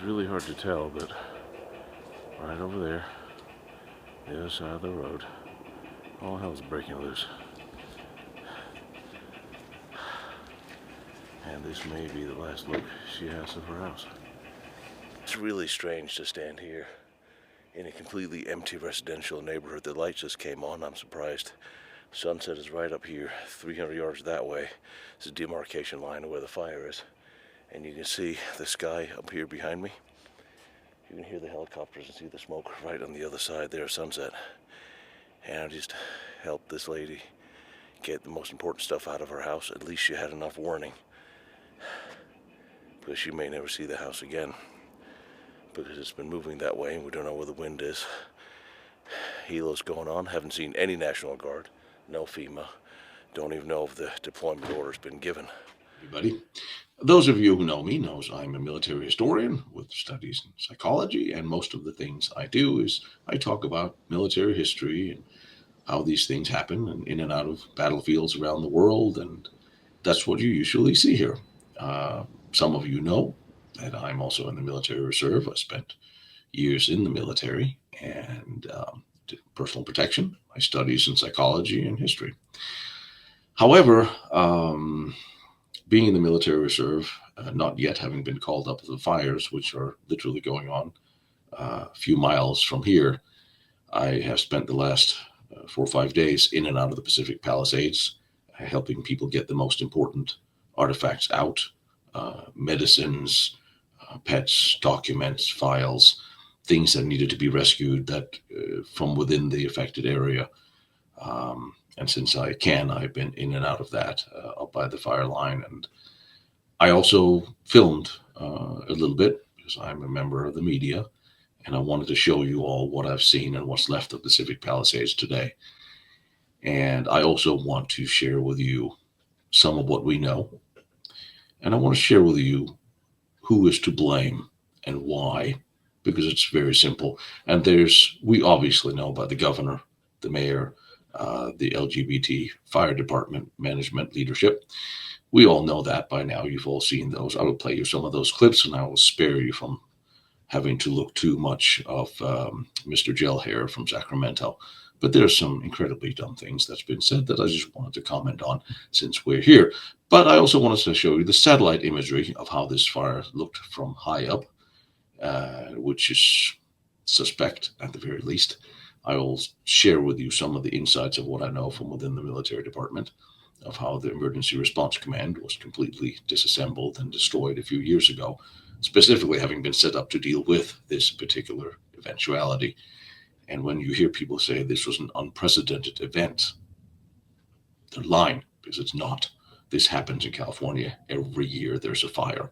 really hard to tell, but right over there, the other side of the road, all hell's breaking loose. And this may be the last look she has of her house. It's really strange to stand here in a completely empty residential neighborhood. The light just came on. I'm surprised. Sunset is right up here, 300 yards that way. It's a demarcation line of where the fire is. And you can see the sky up here behind me. You can hear the helicopters and see the smoke right on the other side there, sunset. And I just helped this lady get the most important stuff out of her house. At least she had enough warning, because she may never see the house again, because it's been moving that way and we don't know where the wind is. Helo's going on. Haven't seen any National Guard, no FEMA. Don't even know if the deployment order's been given. Everybody, those of you who know me knows I'm a military historian with studies in psychology, and most of the things I do is I talk about military history and how these things happen and in and out of battlefields around the world, and that's what you usually see here. Some of you know that I'm also in the military reserve. I spent years in the military and did personal protection, my studies in psychology and history. However, being in the military reserve, not yet having been called up to the fires, which are literally going on a few miles from here, I have spent the last 4 or 5 days in and out of the Pacific Palisades, helping people get the most important artifacts out, medicines, pets, documents, files, things that needed to be rescued that from within the affected area. And since I can, I've been in and out of that up by the fire line. And I also filmed a little bit because I'm a member of the media, and I wanted to show you all what I've seen and what's left of Pacific Palisades today. And I also want to share with you some of what we know. And I want to share with you who is to blame and why, because it's very simple. And we obviously know about the governor, the mayor, the LGBT fire department management leadership. We all know that by now. You've all seen those. I will play you some of those clips, and I will spare you from having to look too much of Mr. Gelhair from Sacramento. But there's some incredibly dumb things that's been said that I just wanted to comment on since we're here. But I also wanted to show you the satellite imagery of how this fire looked from high up, which is suspect at the very least. I will share with you some of the insights of what I know from within the military department of how the Emergency Response Command was completely disassembled and destroyed a few years ago, specifically having been set up to deal with this particular eventuality. And when you hear people say this was an unprecedented event, they're lying, because it's not. This happens in California. Every year there's a fire.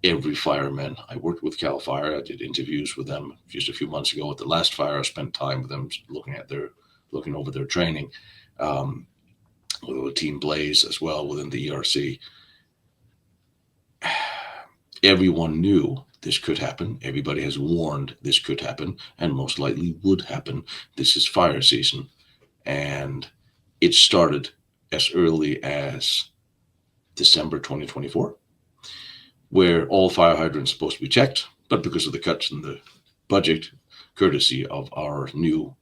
Every fireman, I worked with Cal Fire. I did interviews with them just a few months ago at the last fire. I spent time with them looking over their training. With Team Blaze as well within the ERC. Everyone knew this could happen. Everybody has warned this could happen and most likely would happen. This is fire season. And it started as early as December 2024, where all fire hydrants are supposed to be checked. But because of the cuts in the budget, courtesy of our new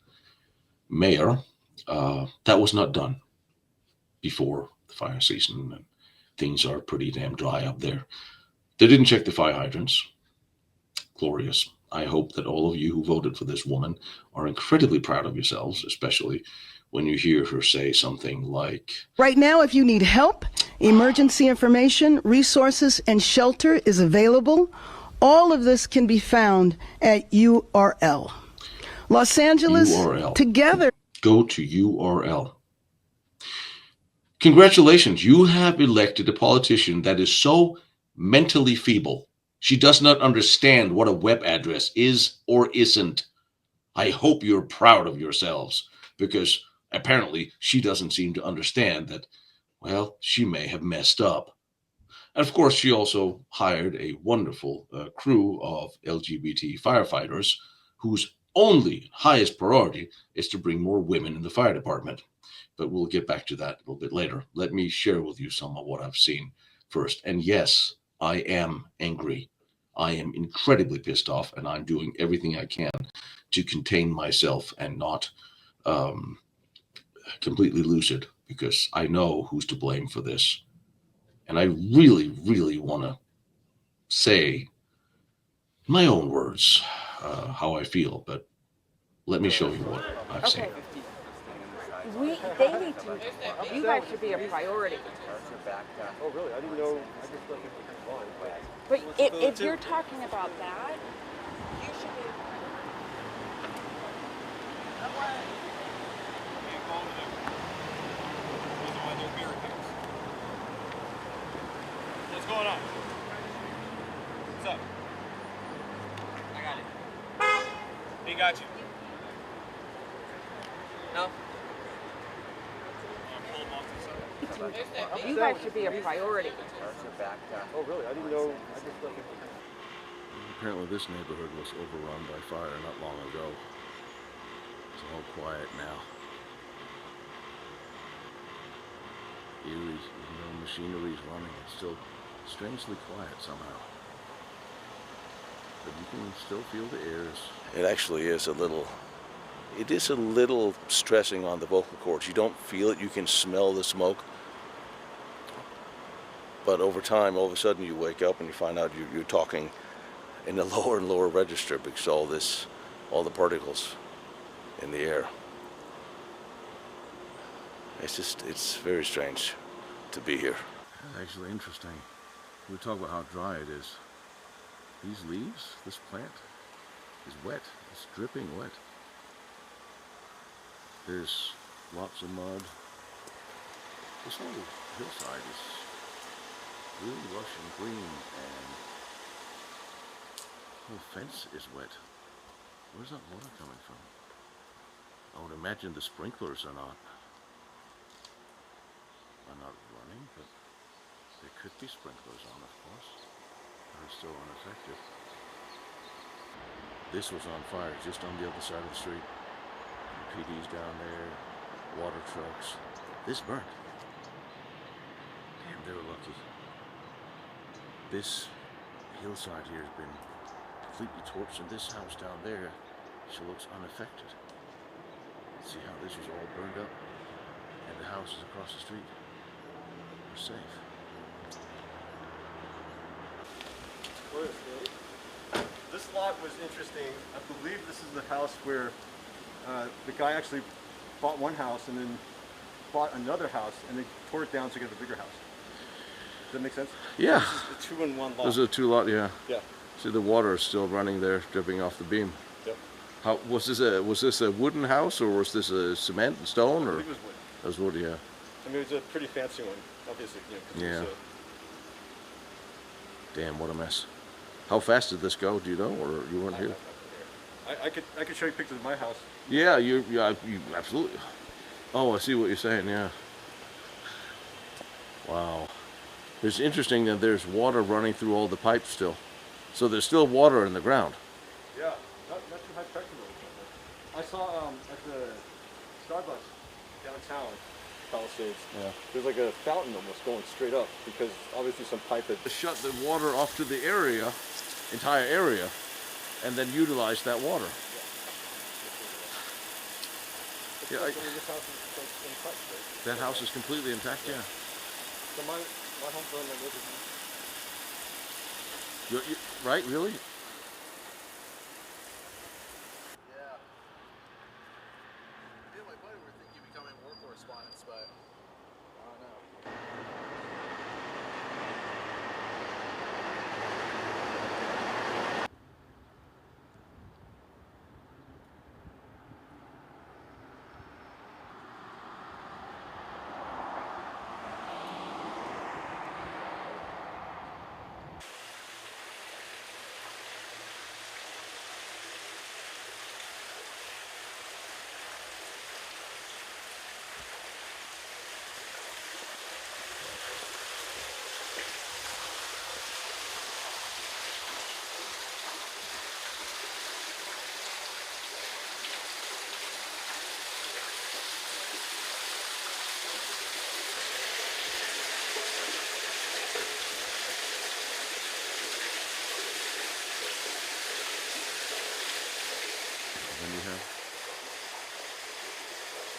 mayor, that was not done before the fire season. And things are pretty damn dry up there. They didn't check the fire hydrants. Glorious. I hope that all of you who voted for this woman are incredibly proud of yourselves, especially when you hear her say something like, "Right now, if you need help, emergency information, resources, and shelter is available. All of this can be found at URL. Los Angeles, URL. Together." Go to URL. Congratulations, you have elected a politician that is so mentally feeble. She does not understand what a web address is or isn't. I hope you're proud of yourselves, because apparently she doesn't seem to understand that, well, she may have messed up. And of course, she also hired a wonderful crew of LGBT firefighters whose only highest priority is to bring more women in the fire department. But we'll get back to that a little bit later. Let me share with you some of what I've seen first. And yes, I am angry. I am incredibly pissed off, and I'm doing everything I can to contain myself and not completely lose it, because I know who's to blame for this. And I really, really want to say, in my own words, how I feel, but let me show you what I've seen. They need to, you guys should be a priority. Oh, really? I didn't know. I just thought it was fine. But if you're talking about that, you should be a What's going on? What's up? I got it. He got you. No? You guys should be a priority. Oh, really? I didn't know. I just thought it was Apparently this neighborhood was overrun by fire not long ago. It's all quiet now. Eerie, machinery's running. It's still strangely quiet somehow. But you can still feel the airs. It actually is a little stressing on the vocal cords. You don't feel it, you can smell the smoke. But over time, all of a sudden you wake up and you find out you're talking in the lower and lower register because all the particles in the air. It's very strange to be here. Actually interesting. We talk about how dry it is. These leaves, this plant is wet. It's dripping wet. There's lots of mud. This whole hillside is really lush and green, and the whole fence is wet. Where's that water coming from? I would imagine the sprinklers are not running, but there could be sprinklers on, of course. They're still unaffected. This was on fire just on the other side of the street. The PD's down there, water trucks. This burnt. Damn, they were lucky. This hillside here has been completely torched, and this house down there, she looks unaffected. See how this was all burned up, and the houses across the street are safe. This lot was interesting. I believe this is the house where the guy actually bought one house and then bought another house and then tore it down to get a bigger house. Does that make sense? Yeah. This is a 2-in-1 lot. Those are two lot, yeah. Yeah. See, the water is still running there, dripping off the beam. Yep. How was this a wooden house, or was this a cement and stone, or? I think it was wood. It was wood, yeah. I mean, it was a pretty fancy one, obviously. You know, 'cause Yeah. it was, Damn, what a mess. How fast did this go? Do you know, or you weren't here? I could show you pictures of my house. Yeah, you absolutely. Oh, I see what you're saying. Yeah. Wow. It's interesting that there's water running through all the pipes still, so there's still water in the ground. Yeah, not too high pressure though. I saw at the Starbucks downtown, Palisades. Yeah. There's like a fountain almost going straight up because obviously some pipe had. Shut the water off to the area, entire area, and then utilize that water. Yeah, I mean, this house is untouched, right? that house is completely intact. Yeah. So my home burned like this. You right? Really? Yeah. Me and my buddy were thinking of becoming war correspondents, but I don't know.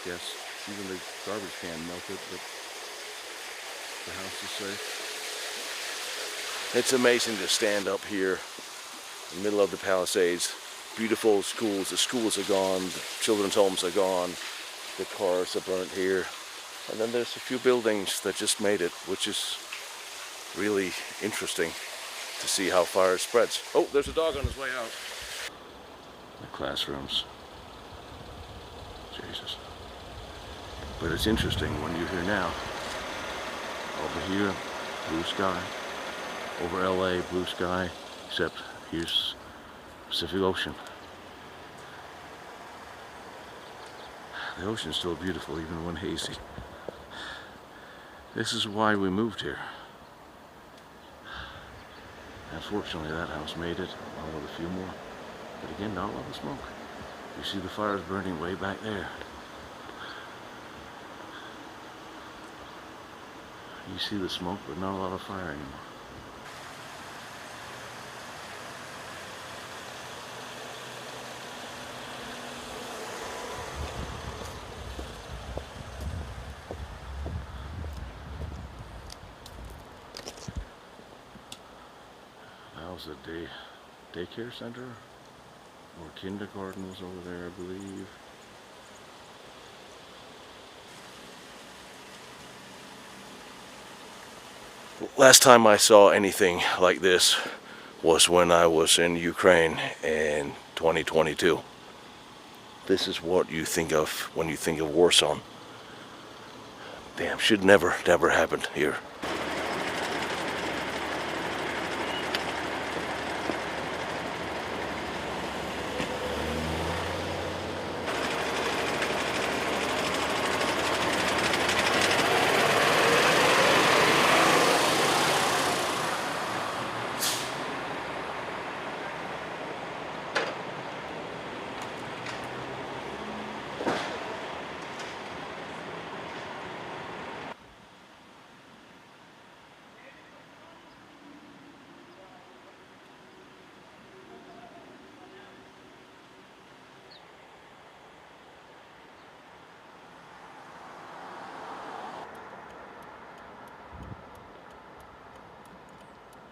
guess even the garbage can melted, but the house is safe. It's amazing to stand up here in the middle of the Palisades. Beautiful schools. The schools are gone. The children's homes are gone. The cars are burnt here. And then there's a few buildings that just made it, which is really interesting to see how fire spreads. Oh, there's a dog on his way out. The classrooms. Jesus. But it's interesting when you're here now. Over here, blue sky. Over LA, blue sky. Except here's Pacific Ocean. The ocean's still beautiful even when hazy. This is why we moved here. Unfortunately, that house made it, along with a few more. But again, not a lot of smoke. You see the fires burning way back there. You see the smoke, but not a lot of fire anymore. That was a daycare center, or kindergarten was over there, I believe. Last time I saw anything like this was when I was in Ukraine in 2022. This is what you think of when you think of war zone. Damn, should never happened here.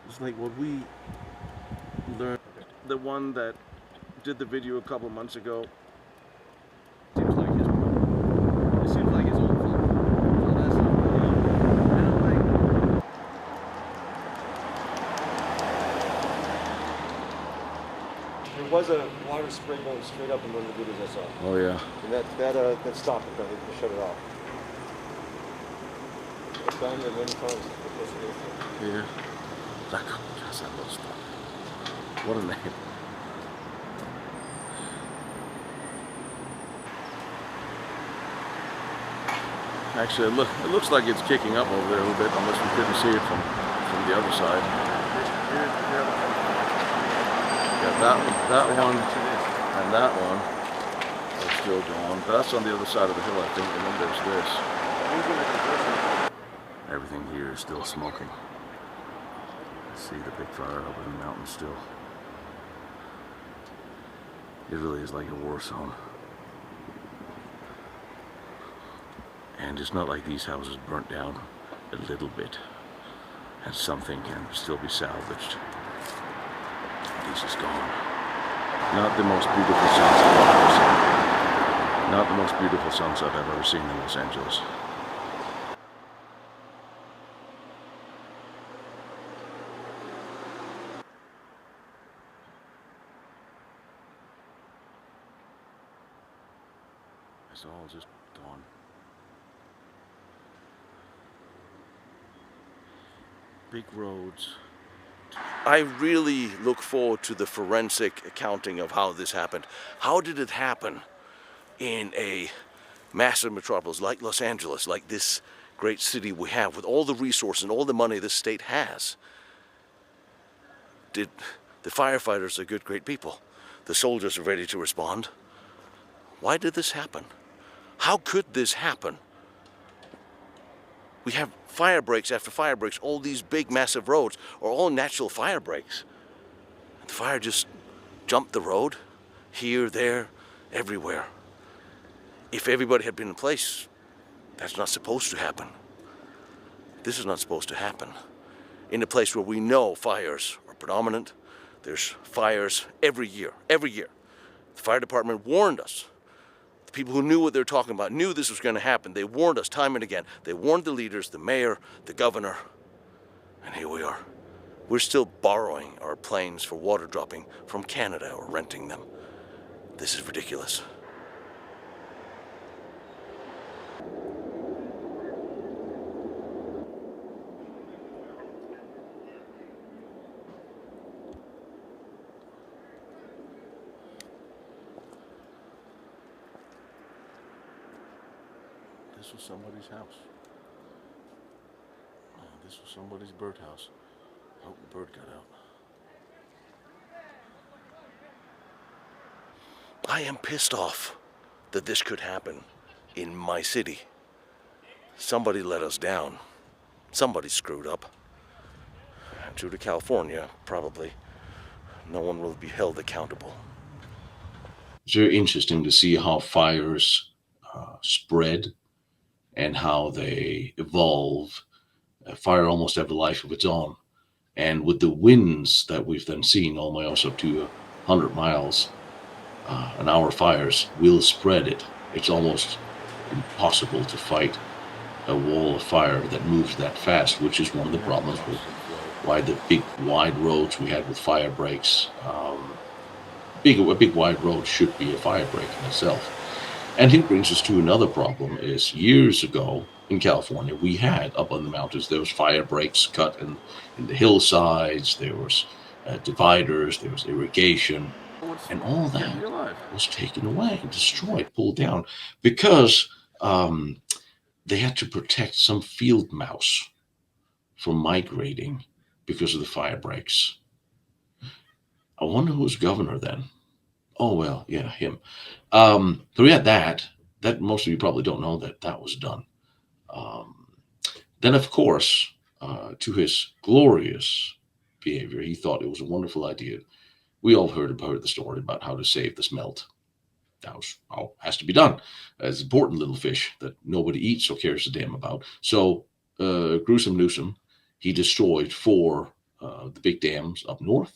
It's like what we learned. The one that did the video a couple months ago. Seems like his fault. It seems like his own fault. So that's not really, I don't think. There was a water spray going straight up in one of the videos I saw. Oh yeah. And that stopped it, they shut it off. I've gone there many times. Yeah. That little stuff. What a name. Actually, it looks like it's kicking up over there a little bit, unless we couldn't see it from the other side. Yeah, that one and that one are still going. That's on the other side of the hill, I think, and then there's this. Everything here is still smoking. See the big fire up in the mountain still. It really is like a war zone. And it's not like these houses burnt down a little bit and something can still be salvaged. This is gone. Not the most beautiful sunset I've ever seen. Not the most beautiful sunset I've ever seen in Los Angeles. It's all just gone. Big roads. I really look forward to the forensic accounting of how this happened. How did it happen in a massive metropolis like Los Angeles, like this great city we have, with all the resources and all the money this state has? The firefighters are good, great people. The soldiers are ready to respond. Why did this happen? How could this happen? We have fire breaks after fire breaks. All these big, massive roads are all natural fire breaks. The fire just jumped the road, here, there, everywhere. If everybody had been in place, that's not supposed to happen. This is not supposed to happen. In a place where we know fires are predominant, there's fires every year, every year. The fire department warned us. The people who knew what they were talking about knew this was going to happen. They warned us time and again. They warned the leaders, the mayor, the governor, and here we are. We're still borrowing our planes for water dropping from Canada or renting them. This is ridiculous. This was somebody's house. This was somebody's birdhouse. I hope the bird got out. I am pissed off that this could happen in my city. Somebody let us down. Somebody screwed up. True to California, probably. No one will be held accountable. It's very interesting to see how fires spread and how they evolve. Fire almost have a life of its own. And with the winds that we've then seen, all the way up to 100 miles an hour fires will spread it. It's almost impossible to fight a wall of fire that moves that fast, which is one of the problems with why the big wide roads we had with fire breaks. A big wide road should be a fire break in itself. And it brings us to another problem is years ago in California, we had up on the mountains, there was fire breaks cut in the hillsides, there was dividers, there was irrigation, and all that was taken away, destroyed, pulled down, because they had to protect some field mouse from migrating because of the fire breaks. I wonder who was governor then. Oh, well, yeah, him. So we had that most of you probably don't know that was done. Then, of course, to his glorious behavior, he thought it was a wonderful idea. We all heard the story about how to save the smelt. That was how has to be done. It's important little fish that nobody eats or cares a damn about. So, Gruesome Newsom, he destroyed 4 the big dams up north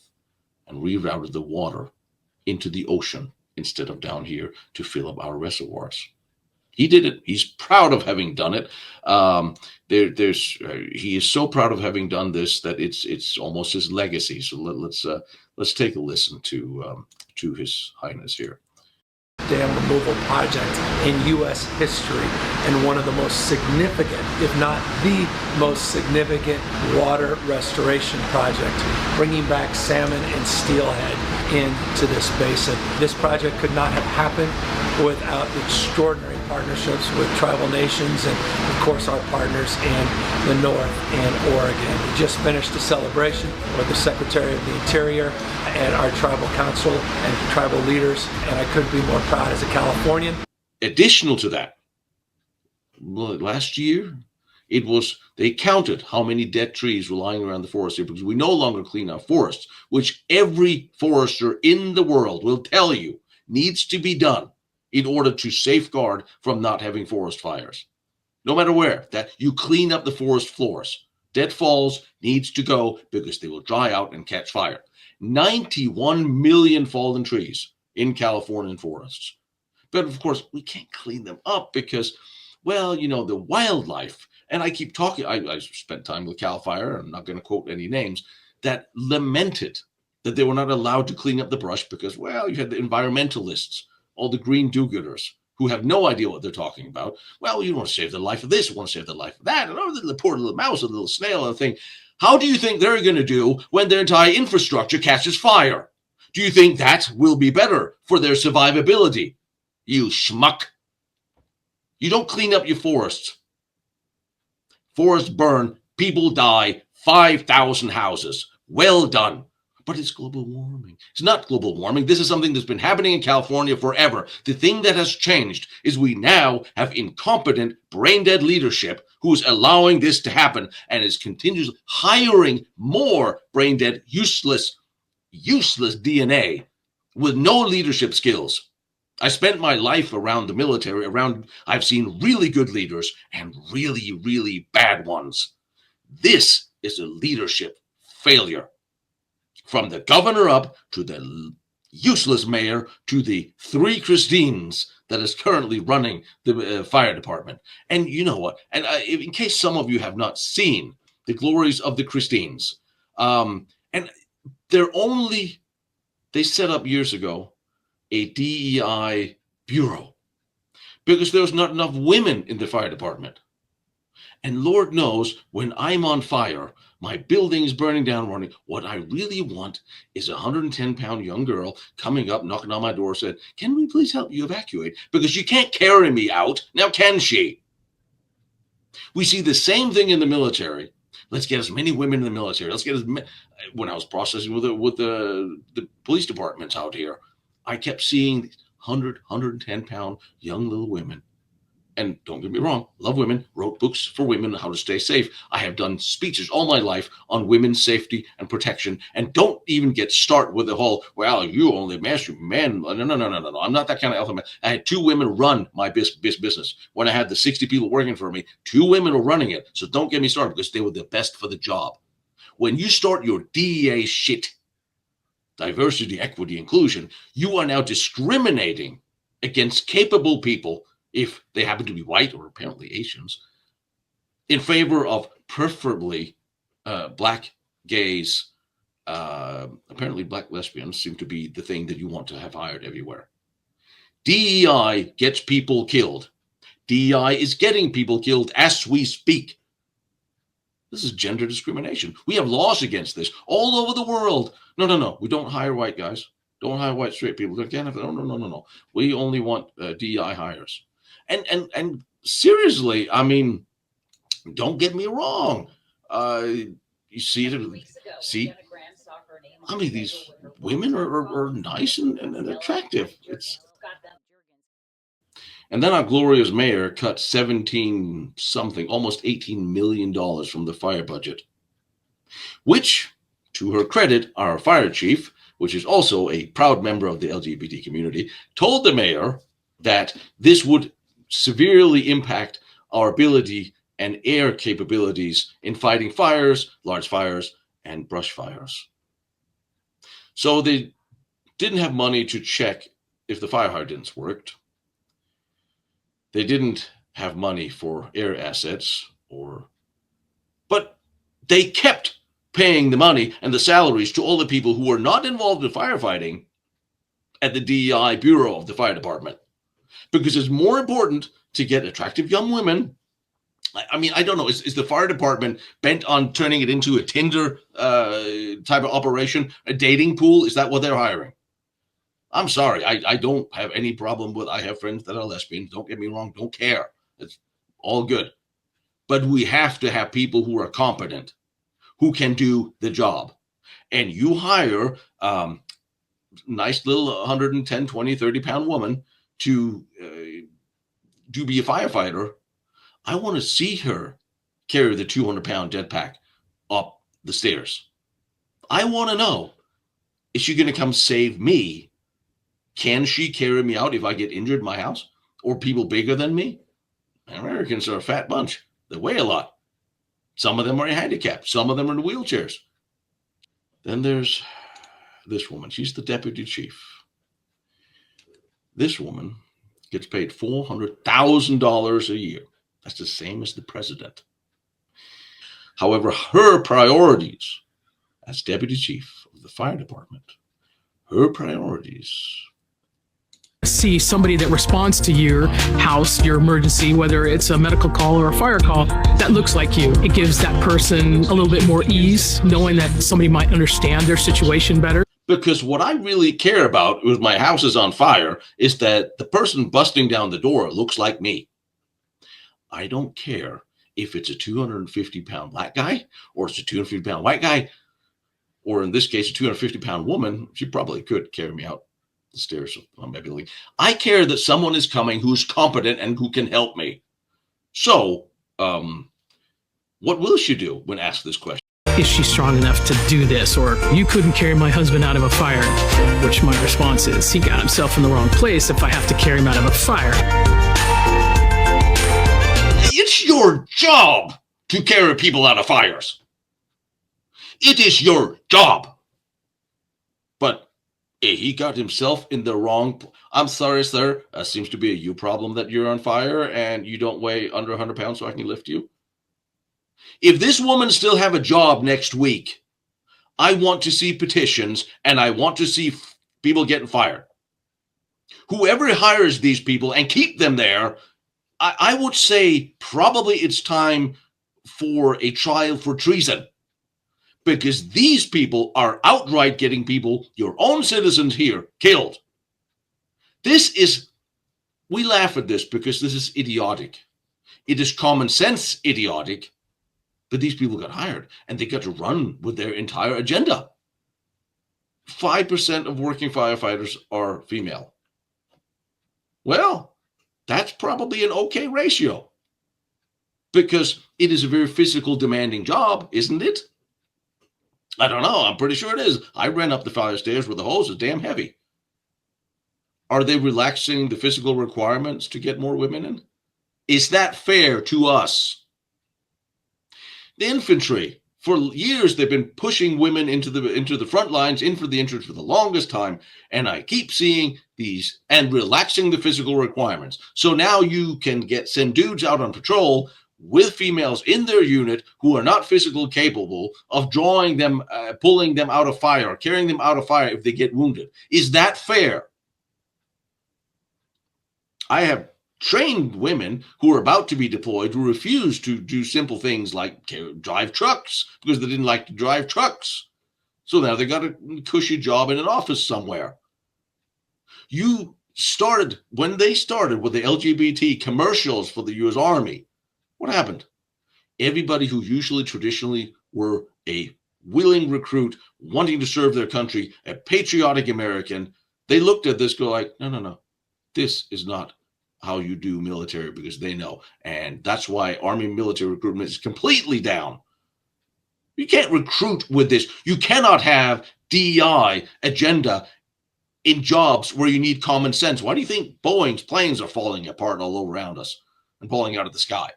and rerouted the water into the ocean instead of down here to fill up our reservoirs. He did it. He's proud of having done it. He is so proud of having done this that it's almost his legacy. So let's take a listen to His Highness here. Dam removal project in U.S. history, and one of the most significant, if not the most significant, water restoration project, bringing back salmon and steelhead into this basin. This project could not have happened without extraordinary partnerships with tribal nations and, of course, our partners in the North and Oregon. We just finished a celebration with the Secretary of the Interior and our tribal council and tribal leaders, and I couldn't be more proud as a Californian. Additional to that, last year, they counted how many dead trees were lying around the forest here because we no longer clean our forests, which every forester in the world will tell you needs to be done in order to safeguard from not having forest fires. No matter where, that you clean up the forest floors. Dead falls needs to go because they will dry out and catch fire. 91 million fallen trees in Californian forests. But of course, we can't clean them up because, well, the wildlife, and I keep talking, I spent time with CAL FIRE, I'm not going to quote any names, that lamented that they were not allowed to clean up the brush because, well, you had the environmentalists, all the green do-gooders who have no idea what they're talking about. Well, you want to save the life of this, you want to save the life of that, and the poor little mouse, a little snail, and thing. How do you think they're going to do when their entire infrastructure catches fire? Do you think that will be better for their survivability? You schmuck. You don't clean up your forests. Forests burn, people die, 5,000 houses. Well done. But it's global warming. It's not global warming. This is something that's been happening in California forever. The thing that has changed is we now have incompetent, brain-dead leadership who's allowing this to happen and is continuously hiring more brain-dead, useless DNA with no leadership skills. I spent my life around the military, I've seen really good leaders and really, really bad ones. This is a leadership failure. From the governor up to the useless mayor to the 3 Christines that is currently running the fire department. And you know what? And in case some of you have not seen the glories of the Christines, and they set up years ago a DEI bureau because there's not enough women in the fire department. And Lord knows, when I'm on fire, my building is burning down, running, what I really want is a 110-pound young girl coming up, knocking on my door, said, "Can we please help you evacuate? Because you can't carry me out. Now, can she?" We see the same thing in the military. Let's get as many women in the military. Let's get as many. When I was processing with the police departments out here, I kept seeing 100, 110-pound young little women. And don't get me wrong, love women, wrote books for women on how to stay safe. I have done speeches all my life on women's safety and protection. And don't even get started with the whole, well, you only master men. No. I'm not that kind of alpha man. I had 2 women run my business. When I had the 60 people working for me, 2 women were running it. So don't get me started, because they were the best for the job. When you start your DEA shit, diversity, equity, inclusion, you are now discriminating against capable people, if they happen to be white or apparently Asians, in favor of preferably black gays. Apparently black lesbians seem to be the thing that you want to have hired everywhere. DEI gets people killed. DEI is getting people killed as we speak. This is gender discrimination. We have laws against this all over the world. No. We don't hire white guys. Don't hire white straight people. No. We only want DEI hires. And seriously, I mean, don't get me wrong. You see it. I mean, these women are nice and attractive. And then our glorious mayor cut 17 something, almost $18 million from the fire budget, which, to her credit, our fire chief, which is also a proud member of the LGBT community, told the mayor that this would severely impact our ability and air capabilities in fighting fires, large fires, and brush fires. So they didn't have money to check if the fire hydrants worked. They didn't have money for air assets, but they kept paying the money and the salaries to all the people who were not involved in firefighting at the DEI bureau of the fire department. Because it's more important to get attractive young women. I mean, I don't know. Is the fire department bent on turning it into a Tinder type of operation, a dating pool? Is that what they're hiring? I'm sorry. I don't have any problem with, I have friends that are lesbians. Don't get me wrong. Don't care. It's all good. But we have to have people who are competent, who can do the job. And you hire nice little 110, 20, 30-pound woman to be a firefighter. I want to see her carry the 200-pound jetpack up the stairs. I want to know, is she going to come save me? Can she carry me out if I get injured in my house? Or people bigger than me? Americans are a fat bunch. They weigh a lot. Some of them are handicapped. Some of them are in wheelchairs. Then there's this woman. She's the deputy chief. This woman gets paid $400,000 a year. That's the same as the president. However, her priorities as deputy chief of the fire department, her priorities. See somebody that responds to your house, your emergency, whether it's a medical call or a fire call, that looks like you. It gives that person a little bit more ease, knowing that somebody might understand their situation better. Because what I really care about with my house is on fire is that the person busting down the door looks like me. I don't care if it's a 250-pound black guy or it's a 250-pound white guy, or in this case, a 250-pound woman. She probably could carry me out the stairs of my building. I care that someone is coming who's competent and who can help me. So, what will she do when asked this question? is she strong enough to do this? Or you couldn't carry my husband out of a fire, which my response is, he got himself in the wrong place if I have to carry him out of a fire. It's your job to carry people out of fires. It is your job. But he got himself in the wrong. I'm sorry, sir. Seems to be a you problem that you're on fire and you don't weigh under 100 pounds so I can lift you. If this woman still have a job next week, I want to see petitions and I want to see people getting fired. Whoever hires these people and keep them there, I would say probably it's time for a trial for treason. Because these people are outright getting people, your own citizens here, killed. We laugh at this because this is idiotic. It is common sense idiotic, but these people got hired and they got to run with their entire agenda. 5% of working firefighters are female. Well, that's probably an okay ratio because it is a very physical demanding job, isn't it? I don't know. I'm pretty sure it is. I ran up the fire stairs with the hose. It's damn heavy. Are they relaxing the physical requirements to get more women in? Is that fair to us? The infantry, for years, they've been pushing women into the front lines, in for the infantry for the longest time. And I keep seeing these and relaxing the physical requirements. So now you can send dudes out on patrol with females in their unit who are not physically capable of drawing them, pulling them out of fire, carrying them out of fire if they get wounded. Is that fair? I have trained women who are about to be deployed who refuse to do simple things like drive trucks because they didn't like to drive trucks. So now they got a cushy job in an office somewhere. When they started with the LGBT commercials for the U.S. Army, what happened? Everybody who usually traditionally were a willing recruit, wanting to serve their country, a patriotic American, they looked at this, go like, no, this is not how you do military because they know. And that's why Army military recruitment is completely down. You can't recruit with this. You cannot have DEI agenda in jobs where you need common sense. Why do you think Boeing's planes are falling apart all over around us and falling out of the sky?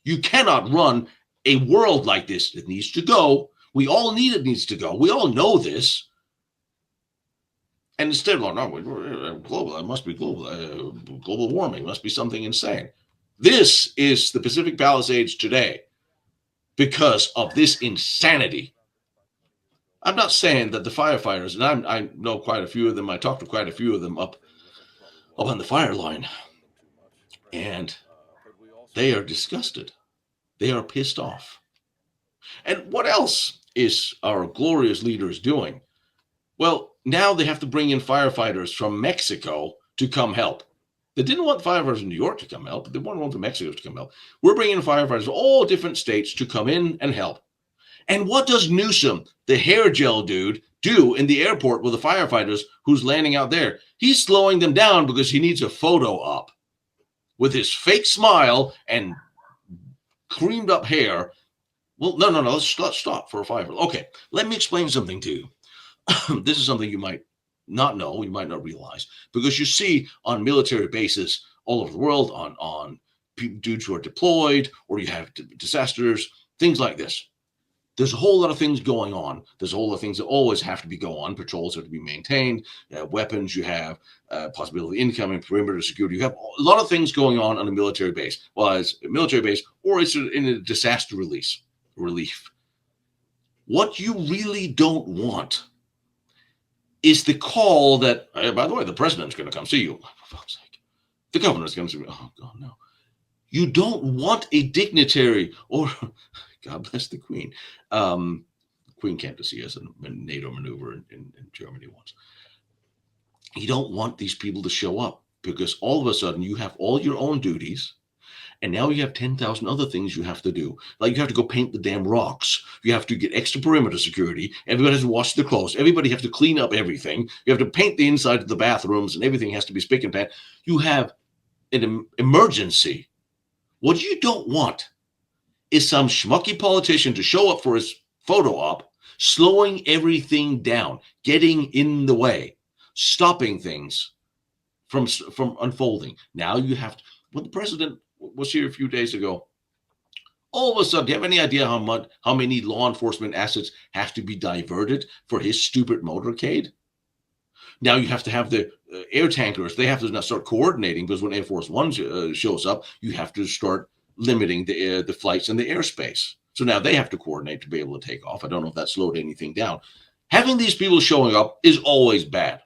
You cannot run a world like this. It needs to go. We all need it needs to go. We all know this. And instead of going, no, global, it must be global warming, it must be something insane. This is the Pacific Palisades today because of this insanity. I'm not saying that the firefighters, and I know quite a few of them, I talked to quite a few of them up on the fire line, and they are disgusted. They are pissed off. And what else is our glorious leaders doing? Well, now they have to bring in firefighters from Mexico to come help. They didn't want firefighters in New York to come help, but they wanted one from Mexico to come help. We're bringing in firefighters from all different states to come in and help. And what does Newsom, the hair gel dude, do in the airport with the firefighters who's landing out there? He's slowing them down because he needs a photo op with his fake smile and creamed up hair. Well, no, let's stop for a firefighter. Okay, let me explain something to you. This is something you might not know, you might not realize, because you see on military bases all over the world, on dudes who are deployed, or you have disasters, things like this. There's a whole lot of things going on. There's a whole lot of things that always have to be going on. Patrols have to be maintained. You have weapons. You have possibility of incoming, perimeter security. You have a lot of things going on a military base. Well, it's a military base, or it's in a disaster relief. What you really don't want is the call that, hey, by the way, the president's going to come see you. For fuck's sake. The governor's going to see you. Oh, God, no. You don't want a dignitary, or God bless the Queen. Queen came to see us in a NATO maneuver in Germany once. You don't want these people to show up because all of a sudden you have all your own duties. And now you have 10,000 other things you have to do. Like you have to go paint the damn rocks. You have to get extra perimeter security. Everybody has to wash their clothes. Everybody has to clean up everything. You have to paint the inside of the bathrooms and everything has to be spick and pan. You have an emergency. What you don't want is some schmucky politician to show up for his photo op, slowing everything down, getting in the way, stopping things from unfolding. Now you have to, when the president was here a few days ago, all of a sudden, do you have any idea how many law enforcement assets have to be diverted for his stupid motorcade? Now you have to have the air tankers. They have to now start coordinating, because when Air Force One shows up, you have to start limiting the flights and the airspace. So now they have to coordinate to be able to take off. I don't know if that slowed anything down. Having these people showing up is always bad.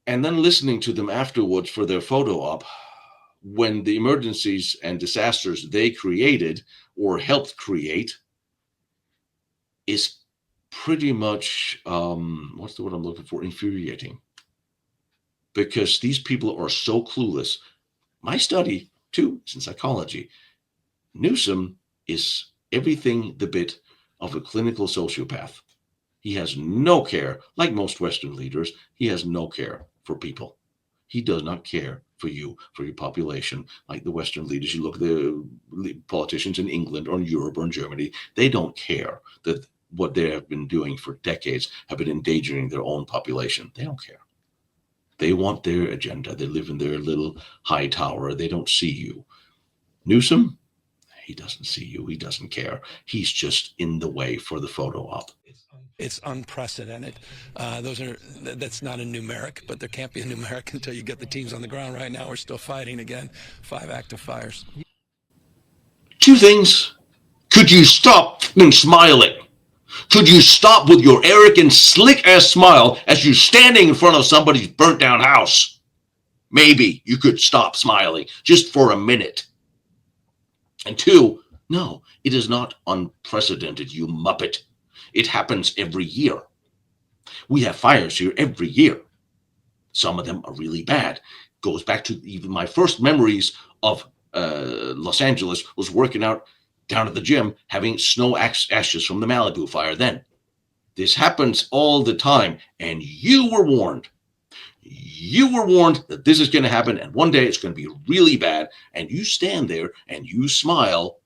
And then listening to them afterwards for their photo op, when the emergencies and disasters they created or helped create is pretty much, what's the word I'm looking for? Infuriating. Because these people are so clueless. My study, too, is in psychology. Newsom is everything the bit of a clinical sociopath. He has no care, like most Western leaders, he has no care for people. He does not care for you, for your population, like the Western leaders. You look at the politicians in England or in Europe or in Germany, they don't care that what they have been doing for decades have been endangering their own population. They don't care. They want their agenda. They live in their little high tower. They don't see you. Newsom, he doesn't see you. He doesn't care. He's just in the way for the photo op. It's unprecedented. That's not a numeric, but there can't be a numeric until you get the teams on the ground. Right now, we're still fighting again. 5 active fires. 2 things. Could you stop smiling? Could you stop with your arrogant, slick-ass smile as you're standing in front of somebody's burnt-down house? Maybe you could stop smiling just for a minute. And 2, no, it is not unprecedented, you muppet. It happens every year. We have fires here every year. Some of them are really bad. Goes back to even my first memories of Los Angeles was working out down at the gym, having snow ashes from the Malibu fire then. This happens all the time, and you were warned. You were warned that this is going to happen, and one day it's going to be really bad, and you stand there and you smile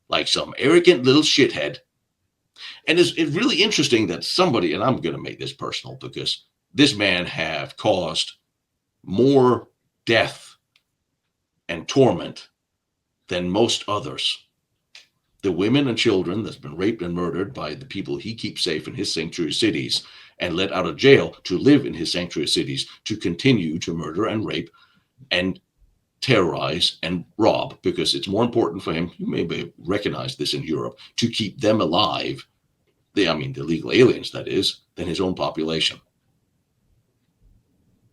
like some arrogant little shithead. And it's really interesting that somebody, and I'm going to make this personal because this man have caused more death and torment than most others. The women and children that's been raped and murdered by the people he keeps safe in his sanctuary cities and let out of jail to live in his sanctuary cities to continue to murder and rape and terrorize and rob, because it's more important for him, you may recognize this in Europe, to keep them alive, the illegal aliens that is, than his own population.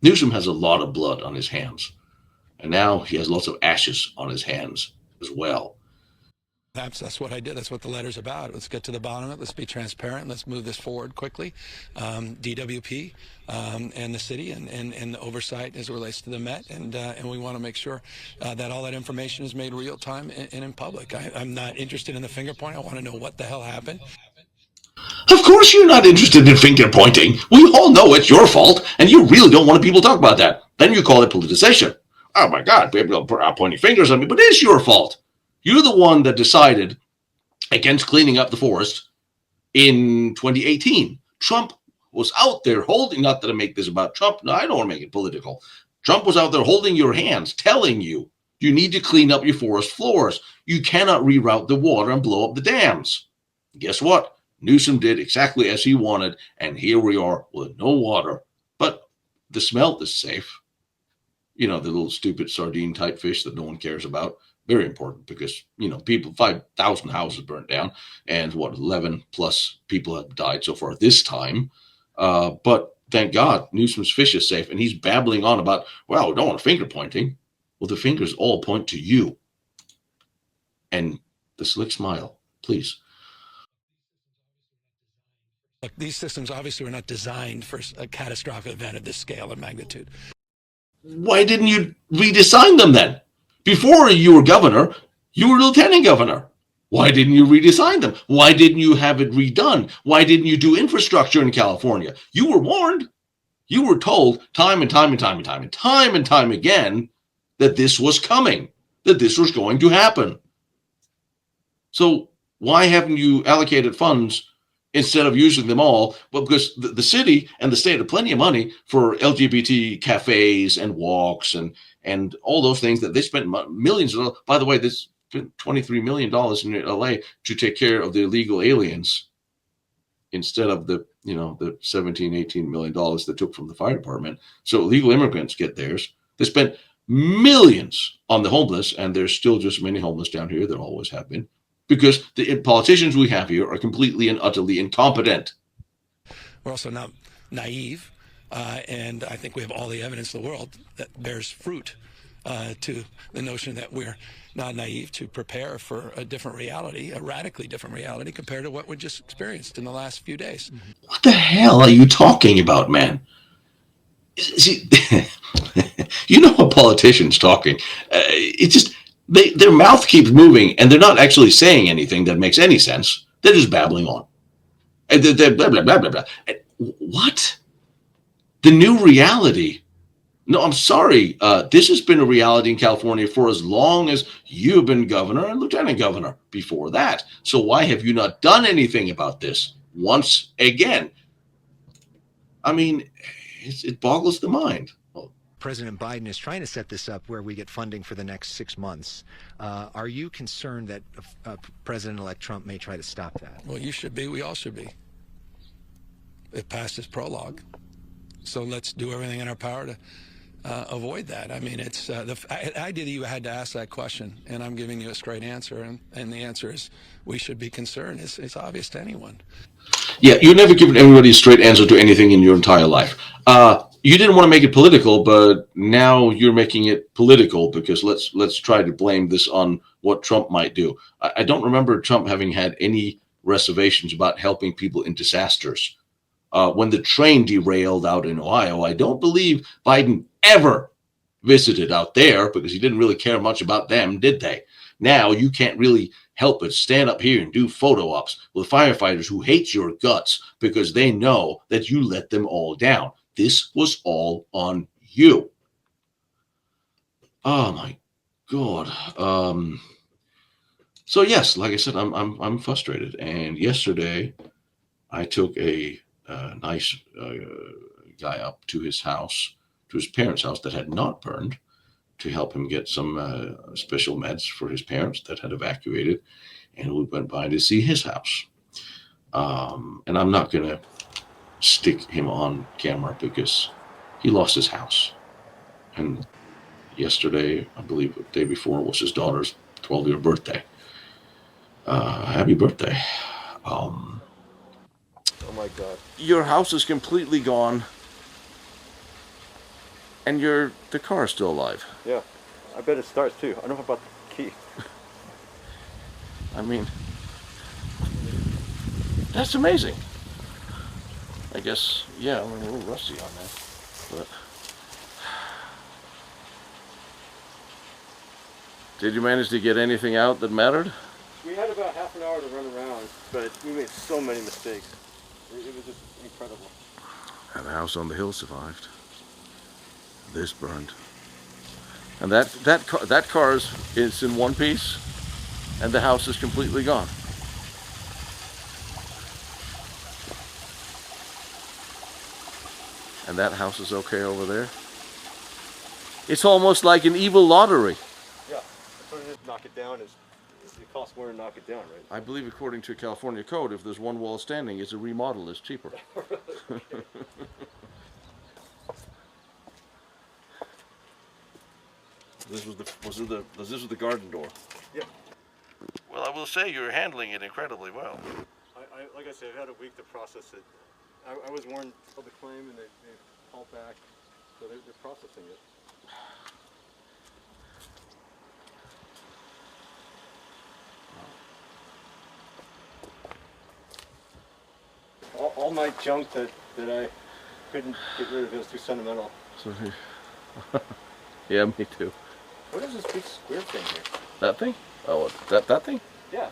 Newsom has a lot of blood on his hands, and now he has lots of ashes on his hands as well. That's what I did. That's what the letter's about. Let's get to the bottom of it. Let's be transparent. Let's move this forward quickly. DWP and the city and the oversight as it relates to the Met. And we want to make sure that all that information is made real time and in public. I'm not interested in the finger point. I want to know what the hell happened. Of course you're not interested in finger pointing. We all know it's your fault, and you really don't want people to talk about that. Then you call it politicization. Oh my God, people are pointing fingers at me, but it's your fault. You're the one that decided against cleaning up the forest in 2018. Trump was out there holding, not that I make this about Trump. No, I don't want to make it political. Trump was out there holding your hands, telling you, you need to clean up your forest floors. You cannot reroute the water and blow up the dams. Guess what? Newsom did exactly as he wanted, and here we are with no water. But the smelt is safe. You know, the little stupid sardine type fish that no one cares about. Very important because, 5,000 houses burnt down and 11 plus people have died so far this time. But thank God Newsom's fish is safe, and he's babbling on about, well, we don't want finger pointing. Well, the fingers all point to you. And the slick smile, please. Look, these systems obviously were not designed for a catastrophic event of this scale and magnitude. Why didn't you redesign them then? Before you were governor, you were lieutenant governor. Why didn't you redesign them? Why didn't you have it redone? Why didn't you do infrastructure in California? You were warned. You were told time and time again that this was coming, that this was going to happen. So Why haven't you allocated funds instead of using them all? Well, because the city and the state have plenty of money for LGBT cafes and walks and all those things that they spent millions of dollars. By the way, this spent $23 million in LA to take care of the illegal aliens instead of the 17, $18 million that took from the fire department. So illegal immigrants get theirs. They spent millions on the homeless, and there's still just as many homeless down here. There always have been, because the politicians we have here are completely and utterly incompetent. We're also not naive, and I think we have all the evidence in the world that bears fruit to the notion that we're not naive to prepare for a different reality, a radically different reality compared to what we just experienced in the last few days. What the hell are you talking about, man? See, you know a politician's talking. It's just their mouth keeps moving, and they're not actually saying anything that makes any sense. They're just babbling on. And they're blah, blah, blah, blah, blah. What? The new reality? No, I'm sorry. This has been a reality in California for as long as you've been governor and lieutenant governor before that. So why have you not done anything about this once again? I mean, it boggles the mind. President Biden is trying to set this up where we get funding for the next 6 months. Are you concerned that President-elect Trump may try to stop that? Well, you should be. We all should be. It passed its prologue. So let's do everything in our power to avoid that. I mean, it's the idea that you had to ask that question, and I'm giving you a straight answer, and the answer is we should be concerned. It's obvious to anyone. Yeah, you've never given anybody a straight answer to anything in your entire life. You didn't want to make it political, but now you're making it political because let's try to blame this on what Trump might do. I don't remember Trump having had any reservations about helping people in disasters. When the train derailed out in Ohio, I don't believe Biden ever visited out there because he didn't really care much about them, did they? Now you can't really help but stand up here and do photo ops with firefighters who hate your guts because they know that you let them all down. This was all on you. Oh my God. So yes, like I said, I'm frustrated. And yesterday, I took a nice guy up to his house, to his parents' house that had not burned, to help him get some special meds for his parents that had evacuated, and we went by to see his house. And I'm not going to stick him on camera because he lost his house. And yesterday, I believe the day before, was his daughter's 12-year birthday. Happy birthday. Oh my God. Your house is completely gone, and the car is still alive. Yeah, I bet it starts too. I don't know about the key. I mean, that's amazing. I guess, yeah, I'm a little rusty on that, but did you manage to get anything out that mattered? We had about half an hour to run around, but we made so many mistakes. It was just incredible. And the house on the hill survived. This burned. And that car is in one piece, and the house is completely gone. And that house is okay over there. It's almost like an evil lottery. Yeah, that's what it is. Knock it down. It costs more to knock it down, right? I believe according to California code, if there's one wall standing, it's a remodel is cheaper. This was the garden door. Yep. Well, I will say you're handling it incredibly well. Like I said, I've had a week to process it. I was warned of the claim, and they called back, so they're processing it. All my junk that I couldn't get rid of, it was too sentimental. So, yeah, me too. What is this big square thing here? That thing? Oh, that thing? Yeah.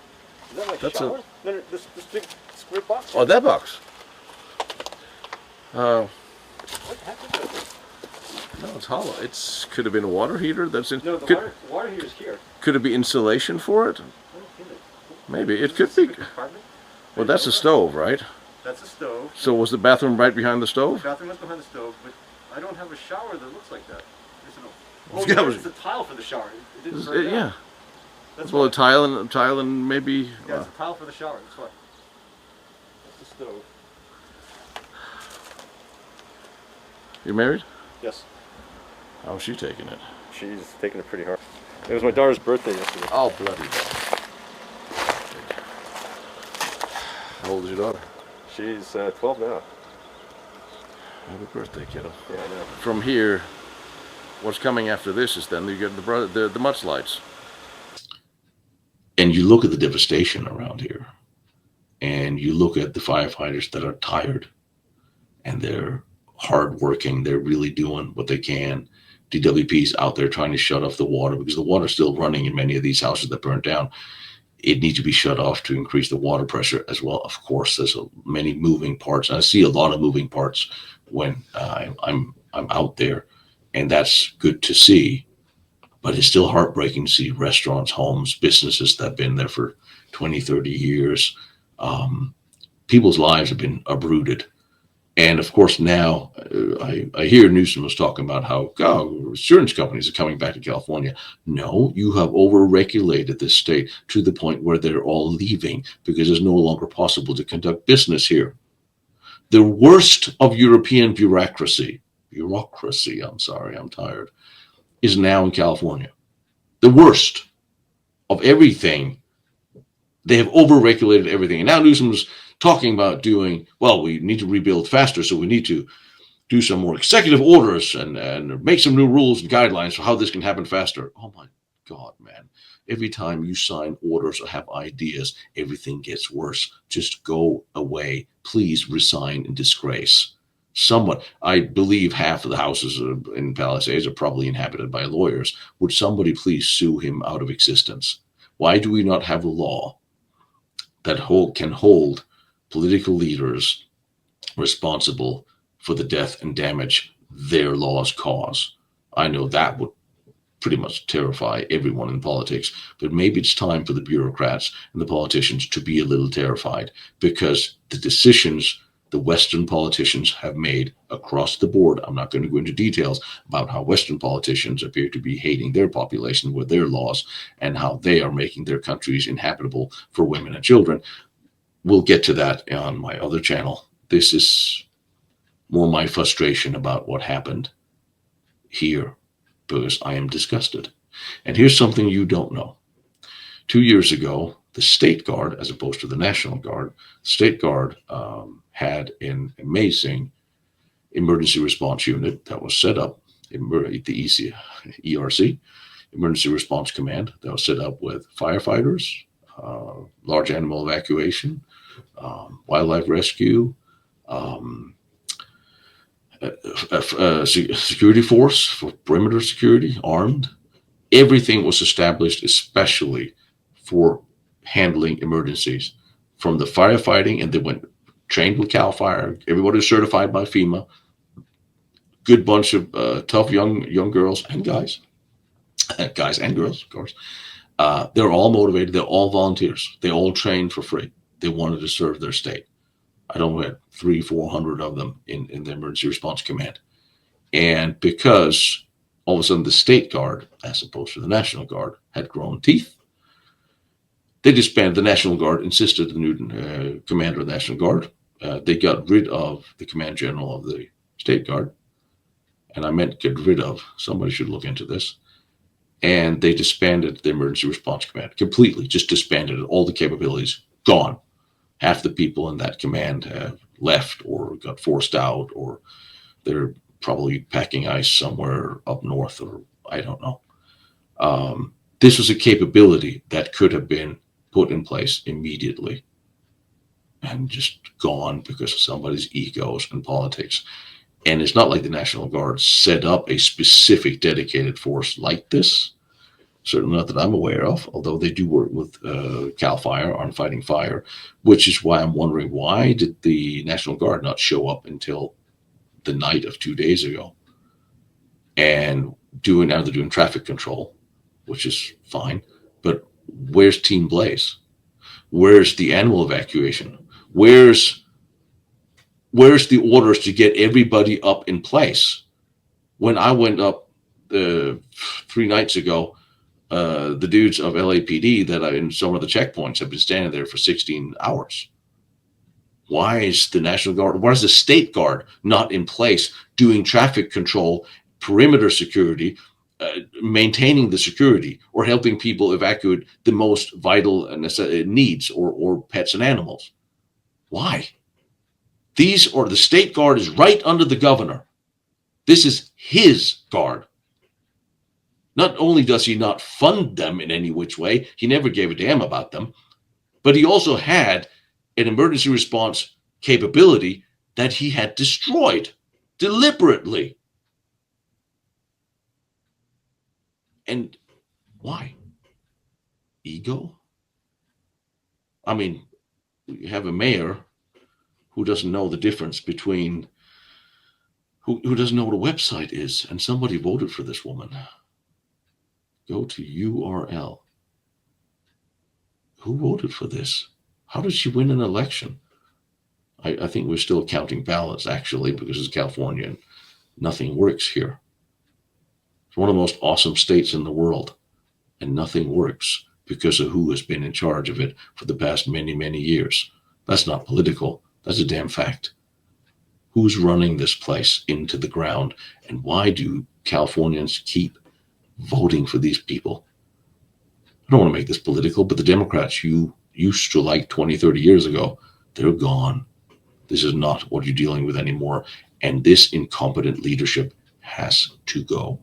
Is that my That's shower? No, this big square box? Oh, that box. What happened to it? No, it's hollow. Could have been a water heater that's in. No, the water heater's here. Could it be insulation for it? I don't get it. Maybe. It could be. Compartment? Well, that's a stove, right? That's a stove. So was the bathroom right behind the stove? The bathroom was behind the stove, but I don't have a shower that looks like that. There's no. Yeah, Oh, it there's a tile for the shower. It didn't was- burn down. yeah. That's Well, why. a tile and maybe... Yeah, it's a tile for the shower. That's why. That's the stove. You married? Yes. How's she taking it? She's taking it pretty hard. It was my daughter's birthday yesterday. Oh, bloody hell. How old is your daughter? She's 12 now. Happy birthday, kiddo. Yeah, I know. From here, what's coming after this is then you get the mudslides. And you look at the devastation around here, and you look at the firefighters that are tired, and they're hardworking. They're really doing what they can. DWP's out there trying to shut off the water because the water's still running in many of these houses that burnt down. It needs to be shut off to increase the water pressure as well. Of course, there's many moving parts. I see a lot of moving parts when I'm out there, and that's good to see. But it's still heartbreaking to see restaurants, homes, businesses that have been there for 20, 30 years. People's lives have been uprooted. And of course, now I hear Newsom was talking about how insurance companies are coming back to California. No, you have over-regulated this state to the point where they're all leaving because it's no longer possible to conduct business here. The worst of European bureaucracy, I'm sorry, I'm tired, is now in California. The worst of everything. They have over-regulated everything. And now Newsom's talking about we need to rebuild faster, so we need to do some more executive orders and make some new rules and guidelines for how this can happen faster. Oh my God, man. Every time you sign orders or have ideas, everything gets worse. Just go away. Please resign in disgrace. I believe half of the houses in Palisades are probably inhabited by lawyers. Would somebody please sue him out of existence? Why do we not have a law that can hold political leaders responsible for the death and damage their laws cause? I know that would pretty much terrify everyone in politics, but maybe it's time for the bureaucrats and the politicians to be a little terrified, because the decisions the Western politicians have made across the board, I'm not going to go into details about how Western politicians appear to be hating their population with their laws and how they are making their countries inhabitable for women and children. We'll get to that on my other channel. This is more my frustration about what happened here, because I am disgusted. And here's something you don't know. 2 years ago, the State Guard, as opposed to the National Guard, State Guard had an amazing emergency response unit that was set up, the ERC, Emergency Response Command, that was set up with firefighters, large animal evacuation, wildlife rescue, security force for perimeter security, armed. Everything was established especially for handling emergencies, from the firefighting, and they went trained with CAL FIRE. Everybody was certified by FEMA. Good bunch of tough young girls and guys and girls, of course. They're all motivated. They're all volunteers. They all trained for free. They wanted to serve their state. I don't know, we had 300-400 of them in the Emergency Response Command. And because all of a sudden the State Guard, as opposed to the National Guard, had grown teeth, they disbanded. The National Guard insisted the new commander of the National Guard. They got rid of the command general of the State Guard. And I meant get rid of. Somebody should look into this. And they disbanded the Emergency Response Command completely, just disbanded it. All the capabilities gone. Half the people in that command have left or got forced out, or they're probably packing ice somewhere up north, or I don't know. This was a capability that could have been put in place immediately and just gone because of somebody's egos and politics. And it's not like the National Guard set up a specific dedicated force like this. Certainly not that I'm aware of, although they do work with CAL FIRE, Armed Fighting Fire, which is why I'm wondering, why did the National Guard not show up until the night of 2 days ago? And now they're doing traffic control, which is fine. But where's Team Blaze? Where's the animal evacuation? Where's the orders to get everybody up in place? When I went up 3 nights ago, the dudes of LAPD that are in some of the checkpoints have been standing there for 16 hours. Why is the National Guard, why is the State Guard not in place doing traffic control, perimeter security, maintaining the security, or helping people evacuate the most vital needs, or pets and animals? Why? The State Guard is right under the governor. This is his guard. Not only does he not fund them in any which way, he never gave a damn about them, but he also had an emergency response capability that he had destroyed deliberately. And why? Ego? I mean, you have a mayor who doesn't know the difference between, who doesn't know what a website is, and somebody voted for this woman. Go to URL. Who voted for this? How did she win an election? I think we're still counting ballots, actually, because it's California and nothing works here. It's one of the most awesome states in the world, and nothing works because of who has been in charge of it for the past many, many years. That's not political. That's a damn fact. Who's running this place into the ground, and why do Californians keep voting for these people? I don't want to make this political, but the Democrats you used to like 20, 30 years ago, they're gone. This is not what you're dealing with anymore. And this incompetent leadership has to go.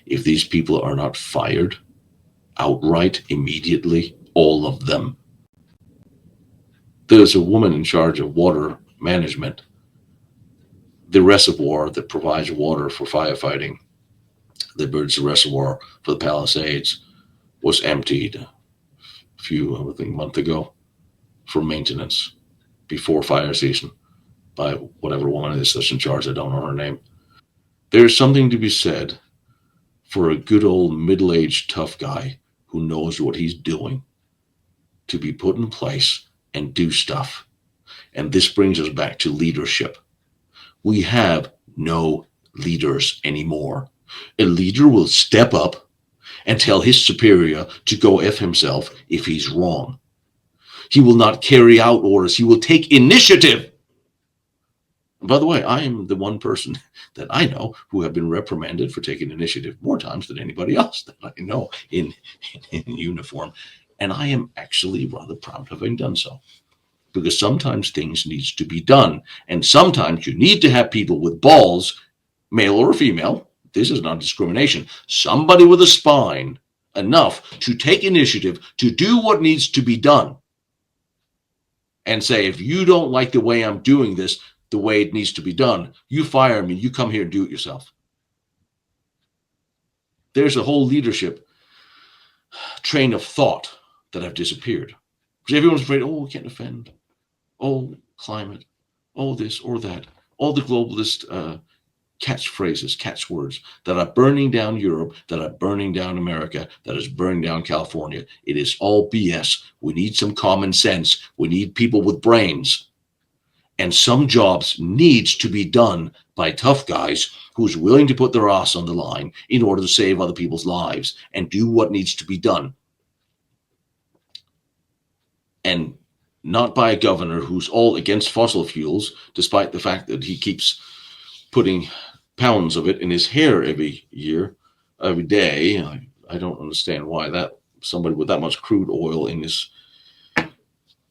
If these people are not fired outright, immediately, all of them. There's a woman in charge of water management. The reservoir that provides water for firefighting, the emergency reservoir for the Palisades, was emptied I think, a month ago for maintenance before fire season by whatever woman it is that's in charge. I don't know her name. There's something to be said for a good old middle-aged tough guy who knows what he's doing to be put in place and do stuff. And this brings us back to leadership. We have no leaders anymore. A leader will step up and tell his superior to go F himself if he's wrong. He will not carry out orders. He will take initiative. And by the way, I am the one person that I know who have been reprimanded for taking initiative more times than anybody else that I know in uniform. And I am actually rather proud of having done so. Because sometimes things need to be done. And sometimes you need to have people with balls, male or female. This is not discrimination. Somebody with a spine enough to take initiative to do what needs to be done. And say, if you don't like the way I'm doing this, the way it needs to be done, you fire me, you come here and do it yourself. There's a whole leadership train of thought that have disappeared. Because everyone's afraid, oh, we can't offend. Oh, climate. Oh, this or that. All the globalist catchphrases, catchwords that are burning down Europe, that are burning down America, that is burning down California. It is all BS. We need some common sense. We need people with brains. And some jobs needs to be done by tough guys who's willing to put their ass on the line in order to save other people's lives and do what needs to be done. And not by a governor who's all against fossil fuels, despite the fact that he keeps putting pounds of it in his hair every day. I don't understand why that somebody with that much crude oil in his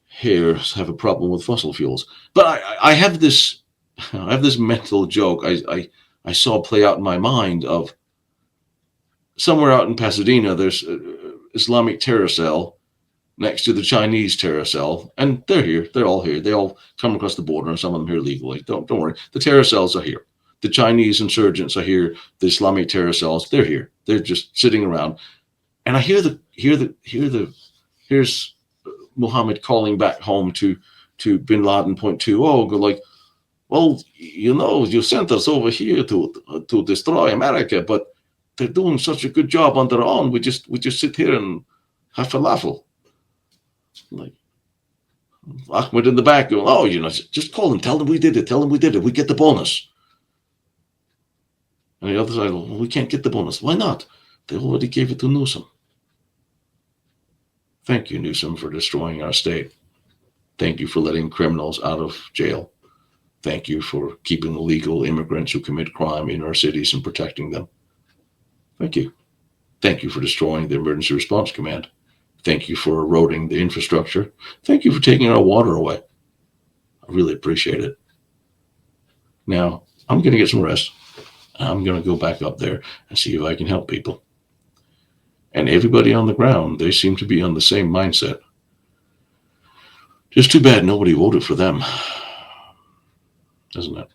hair have a problem with fossil fuels. But I have this mental joke I saw play out in my mind of somewhere out in Pasadena. There's an Islamic terror cell next to the Chinese terror cell, and they're here. They're all here. They all come across the border, and some of them here legally. Don't worry. The terror cells are here. The Chinese insurgents are here. The Islamic terror cells, they're here. They're just sitting around. And I here's Muhammad calling back home to bin Laden .2. Oh, go like, well, you sent us over here to destroy America, but they're doing such a good job on their own. We just sit here and have falafel. Like, Ahmed in the back going, oh, just call them, tell them we did it, we get the bonus. And the other side, well, we can't get the bonus. Why not? They already gave it to Newsom. Thank you, Newsom, for destroying our state. Thank you for letting criminals out of jail. Thank you for keeping illegal immigrants who commit crime in our cities and protecting them. Thank you. Thank you for destroying the Emergency Response Command. Thank you for eroding the infrastructure. Thank you for taking our water away. I really appreciate it. Now, I'm going to get some rest. I'm going to go back up there and see if I can help people. And everybody on the ground, they seem to be on the same mindset. Just too bad nobody voted for them, isn't it?